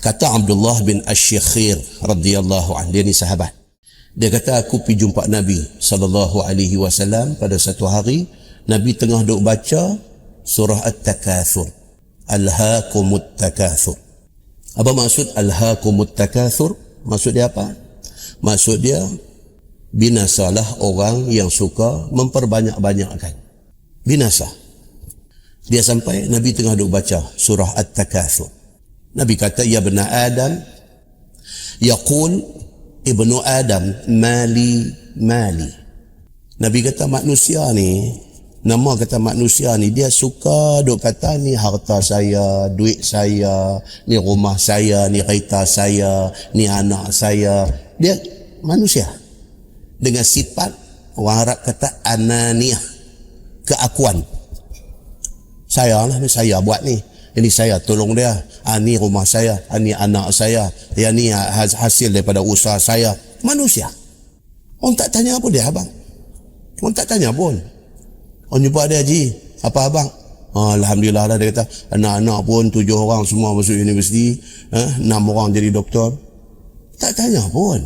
Kata Abdullah bin Asy-Syakhir radhiyallahu anhu, dia ni sahabat. Dia kata, aku pergi jumpa Nabi SAW pada satu hari. Nabi tengah duk baca surah At-Takatsur. Alhaakumut takatsur. Apa maksud alhaakumut takatsur? Maksud dia apa? Maksud dia, binasalah orang yang suka memperbanyak-banyakkan. Binasa. Dia sampai, Nabi tengah duk baca surah At-Takatsur. Nabi kata, ya bena Adam, yaqul ibnu Adam, mali, mali. Nabi kata manusia ni, nama kata manusia ni, dia suka duk kata ni harta saya, duit saya, ni rumah saya, ni kereta saya, ni anak saya. Dia manusia dengan sifat, orang Arab kata ananiyah, keakuan. Saya lah ni, saya buat ni. Ini saya tolong dia. Ni rumah saya, ni anak saya, ni hasil daripada usaha saya. Manusia. Orang tak tanya apa dia, abang. Orang tak tanya pun. Orang jumpa dia, Haji, apa abang? Alhamdulillah lah, dia kata, anak-anak pun 7 orang semua masuk universiti, 6 orang jadi doktor. Tak tanya pun.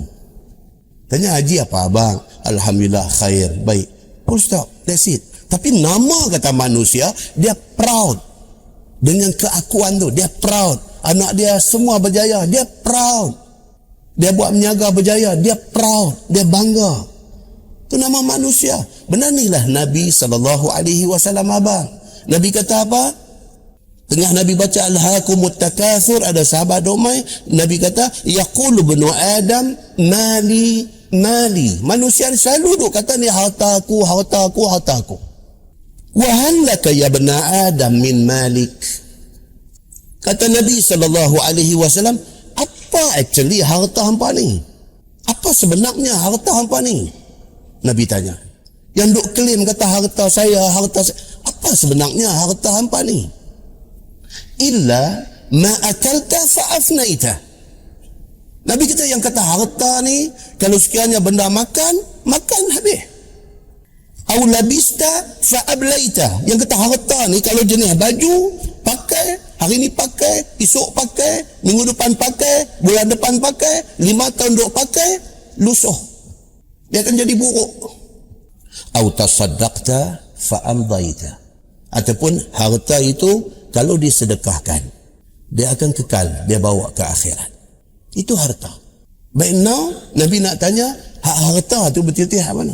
Tanya, Haji apa abang? Alhamdulillah khair, baik. Full stop, that's it. Tapi nama kata manusia, dia proud. Dengan keakuan tu, dia proud. Anak dia semua berjaya, dia proud. Dia buat menyaga berjaya, dia proud, dia bangga. Itu nama manusia. Benar inilah Nabi SAW abang. Nabi kata apa? Tengah Nabi baca alhaakumut takatsur, ada sahabat domai, Nabi kata, yaqulu ibnu Adam, mali, mali. Manusia selalu duk kata ni hartaku, hartaku, hartaku. Wa hal laka ya bena Adam min malik. Kata Nabi SAW, apa actually harta hampa ni? Apa sebenarnya harta hampa ni? Nabi tanya. Yang duk klaim kata harta saya, harta saya. Apa sebenarnya harta hampa ni? Illa ma akalta fa'afnaita. Nabi kata yang kata harta ni, kalau sekiranya benda makan, makan habis. Au labista fa'ablaita. Yang kata harta ni, kalau jenis baju, pakai, hari ni pakai, esok pakai, minggu depan pakai, bulan depan pakai, 5 tahun duk pakai, lusuh. Dia akan jadi buruk. Au tasaddaqta fa'amdaita. Ataupun harta itu, kalau disedekahkan, dia akan kekal, dia bawa ke akhirat. Itu harta. Baik, now, Nabi nak tanya, hak harta tu betul-betul hak mana?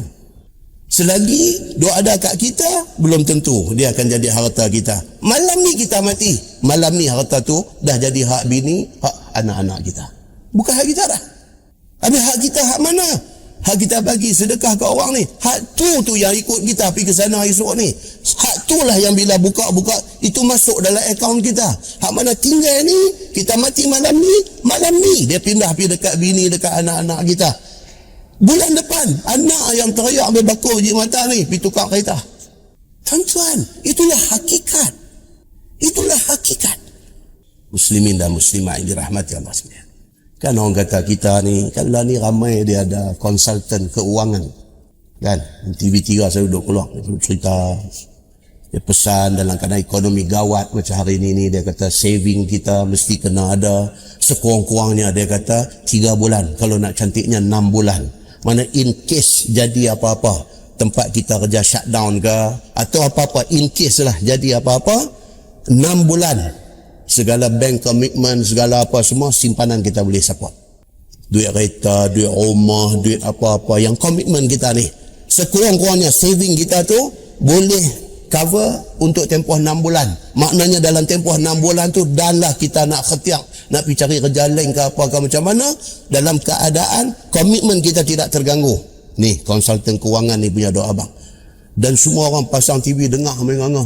Selagi dia ada kat kita, belum tentu dia akan jadi harta kita. Malam ni kita mati, malam ni harta tu dah jadi hak bini, hak anak-anak kita. Bukan hak kita dah. Habis hak kita hak mana? Hak kita bagi sedekah ke orang ni. Hak tu yang ikut kita pergi ke sana esok ni. Hak tu lah yang bila buka-buka, itu masuk dalam akaun kita. Hak mana tinggal ni, kita mati malam ni dia pindah pergi dekat bini, dekat anak-anak kita. Bulan depan, anak yang teriak berbakul di mata ni, pergi tukar kereta. Tuan-tuan, itulah hakikat. Itulah hakikat. Muslimin dan muslimat yang dirahmati Allah sekalian. Kan orang kata kita ni, kan lah ni ramai dia ada konsultan keuangan. Kan, TV3 saya duduk keluar, cerita. Dia pesan dalam keadaan ekonomi gawat macam hari ni, dia kata saving kita mesti kena ada. Sekurang-kurangnya dia kata 3 bulan. Kalau nak cantiknya 6 bulan. Mana in case jadi apa-apa, tempat kita kerja shutdown ke, atau apa-apa, in case lah jadi apa-apa, 6 bulan segala bank commitment, segala apa semua, simpanan kita boleh support. Duit kereta, duit rumah, duit apa-apa yang komitmen kita ni, sekurang-kurangnya saving kita tu boleh cover untuk tempoh 6 bulan. Maknanya dalam tempoh 6 bulan tu, danlah kita nak khetiak, nak pergi cari kerja lain ke apa ke macam mana, dalam keadaan komitmen kita tidak terganggu. Ni konsultan kewangan ni punya doa abang. Dan semua orang pasang TV dengar menganga.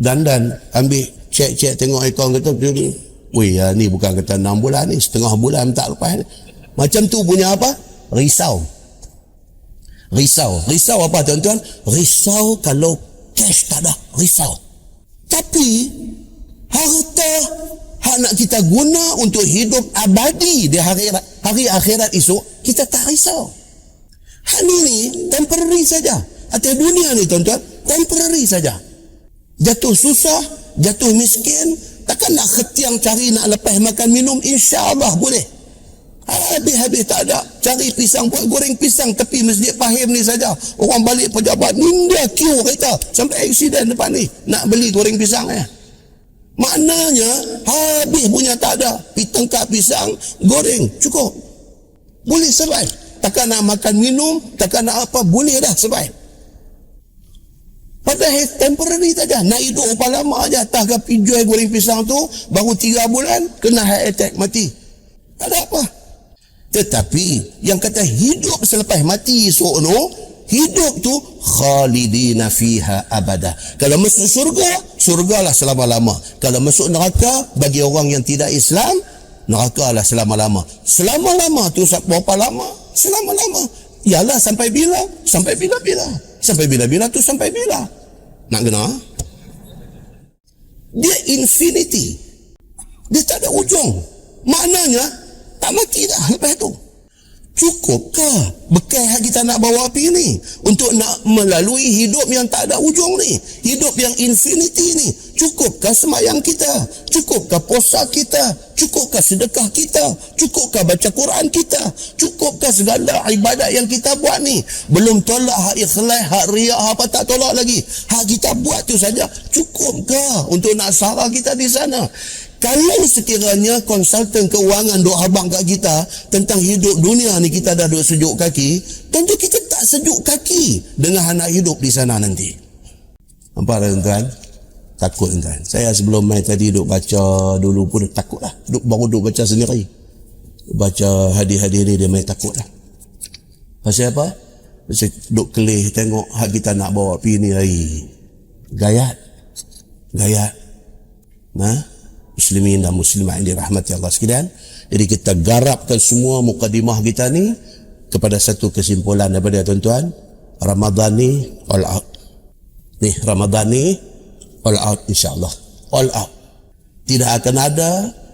Dan ambil cek tengok akaun kata, weh ni bukan kata 6 bulan ni, setengah bulan tak lepas ni. Macam tu punya apa? Risau apa tuan-tuan? Risau kalau cash tak ada, risau. Tapi harta hak nak kita guna untuk hidup abadi di hari akhirat esok, kita tak risau. Hak ni temporary saja. Atas dunia ni tuan-tuan, temporary saja. Jatuh susah, jatuh miskin, Takkan nak khetiang cari nak lepas makan minum, insya-Allah boleh. Habis-habis tak ada. Cari pisang, buat goreng pisang tepi Masjid Fahim ni saja. Orang balik pejabat, minda queue kereta. Sampai aksiden depan ni. Nak beli goreng pisang ya. Maknanya, habis punya tak ada. Tengkap pisang, goreng, cukup. Boleh survive. Takkan nak makan minum, takkan nak apa, boleh dah survive. Padahal temporary saja. Nak hidup berapa lama aja. Tak ke jual goreng pisang tu, baru 3 bulan, kena heart attack, mati. Tak ada apa. Tetapi, yang kata hidup selepas mati esok no, hidup tu khalidina fiha abada. Kalau masuk surga, surgalah selama-lama. Kalau masuk neraka, bagi orang yang tidak Islam, neraka lah selama-lama. Selama-lama tu berapa lama? Selama-lama. Ialah sampai bila? Sampai bila-bila. Sampai bila-bila tu sampai bila? Nak kena? Dia infinity. Dia tak ada ujung. Maknanya, tak mati dah lepas tu. Cukupkah bekal yang kita nak bawa api ni untuk nak melalui hidup yang tak ada ujung ni, hidup yang infinity ni? Cukupkah semayang kita? Cukupkah puasa kita? Cukupkah sedekah kita? Cukupkah baca Quran kita? Cukupkah segala ibadat yang kita buat ni? Belum tolak hak ikhlas, hak riak, apa tak tolak lagi. Hak kita buat tu saja. Cukupkah untuk nak sara kita di sana? Kalau sekiranya konsultan keuangan duk habang kat kita tentang hidup dunia ni kita dah duk sejuk kaki, tentu kita tak sejuk kaki dengan anak hidup di sana nanti. Nampak tuan-tuan? Takut tuan-tuan. Saya sebelum main tadi duk baca dulu pun takut lah. Baru duk baca sendiri. Baca hadis-hadis ni dia main takut lah. Pasal apa? Pasal duk kelih tengok hak kita nak bawa pergi ni lagi. Gayat. Nah, muslimin dan muslimah yang dirahmati Allah sekalian. Jadi kita garapkan semua mukadimah kita ni kepada satu kesimpulan daripada tuan-tuan. Ramadan ni all out. Ni Ramadan ni all out insya-Allah. All out. Tidak akan ada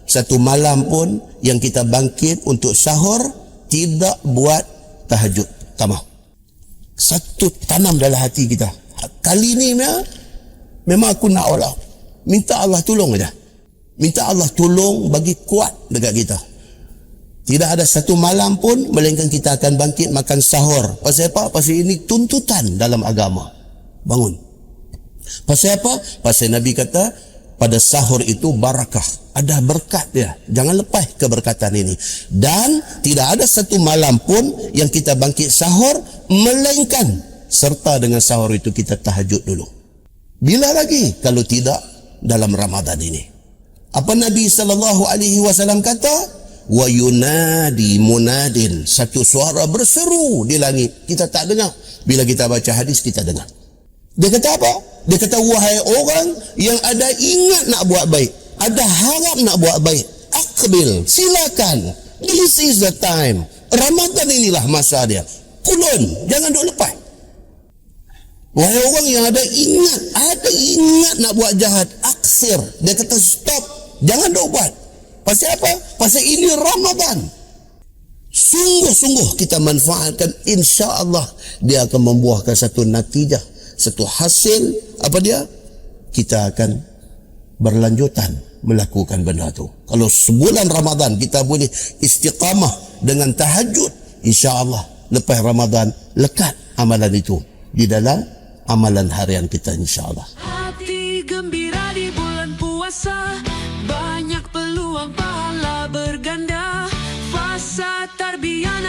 satu malam pun yang kita bangkit untuk sahur tidak buat tahajud. Tak mahu. Satu tanam dalam hati kita. Kali ni memang aku nak all out. Minta Allah tolong aja. Minta Allah tolong bagi kuat dekat kita. Tidak ada satu malam pun melainkan kita akan bangkit makan sahur. Pasal apa? Pasal ini tuntutan dalam agama. Bangun. Pasal apa? Pasal Nabi kata pada sahur itu barakah. Ada berkat dia. Jangan lepas keberkatan ini. Dan tidak ada satu malam pun yang kita bangkit sahur melainkan serta dengan sahur itu kita tahajud dulu. Bila lagi kalau tidak dalam Ramadan ini? Apa Nabi SAW kata? Wa yunadi munadin. Satu suara berseru di langit. Kita tak dengar. Bila kita baca hadis, kita dengar. Dia kata apa? Dia kata, wahai orang yang ada ingat nak buat baik, ada harap nak buat baik, aqbil, silakan. This is the time. Ramadan inilah masa dia. Kulun, jangan duk lepas. Wahai orang yang ada ingat nak buat jahat, aksir. Dia kata stop. Jangan duk buat. Pasal apa? Pasal ini Ramadan. Sungguh-sungguh kita manfaatkan, insya-Allah dia akan membuahkan satu natijah, satu hasil. Apa dia? Kita akan berlanjutan melakukan benda tu. Kalau sebulan Ramadan kita boleh istiqamah dengan tahajud, insya-Allah lepas Ramadan lekat amalan itu di dalam amalan harian kita, insya-Allah. Hati gembira di bulan puasa, banyak peluang pahala berganda. Fasa tarbiyah